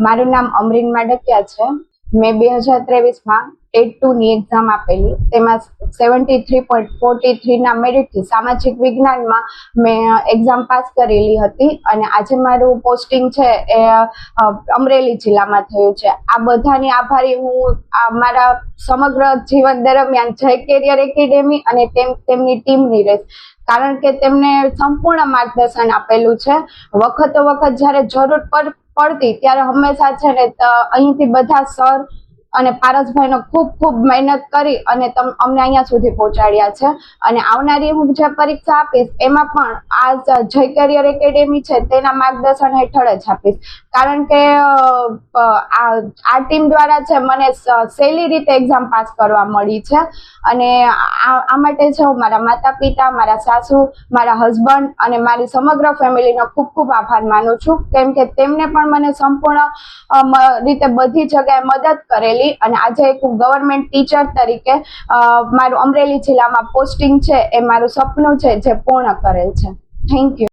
મારું નામ અમરીન માડકિયા છે। મેં 2023માં ટેટ 2 ની એક્ઝામ આપેલી, તેમાં 73.43 ના મેરિટથી સામાજિક વિજ્ઞાનમાં મેં એક્ઝામ પાસ કરેલી હતી અને આજે મારું પોસ્ટિંગ છે એ અમરેલી જિલ્લામાં થયું છે। આ બધાની આભારી હું મારા સમગ્ર જીવન દરમિયાન જય કેરિયર એકેડેમી અને તેમની ટીમની રહીશ, કારણ કે તેમને સંપૂર્ણ માર્ગદર્શન આપેલું છે। વખતો વખત જ્યારે જરૂર પડતી ત્યારે હંમેશા છે ને અહીંથી બધા સર અને પારસભાઈનો ખૂબ મહેનત કરી અને અમને અહીંયા સુધી પહોંચાડ્યા છે। અને આવનારી હું જે પરીક્ષા આપીશ એમાં પણ આ જય કેરિયર એકેડેમી છે તેના માર્ગદર્શન હેઠળ જ આપીશ, કારણ કે આ ટીમ દ્વારા છે મને સહેલી રીતે એક્ઝામ પાસ કરવા મળી છે। અને આ માટે છે હું મારા માતા પિતા, મારા સાસુ, મારા હસબન્ડ અને મારી સમગ્ર ફેમિલીનો ખૂબ આભાર માનું છું, કેમ કે તેમને પણ મને સંપૂર્ણ રીતે બધી જગ્યાએ મદદ કરેલી અને આજે એક ગવર્મેન્ટ ટીચર તરીકે મારું અમરેલી જિલ્લામાં પોસ્ટિંગ છે એ મારું સપનું છે જે પૂર્ણ કરેલ છે। Thank you.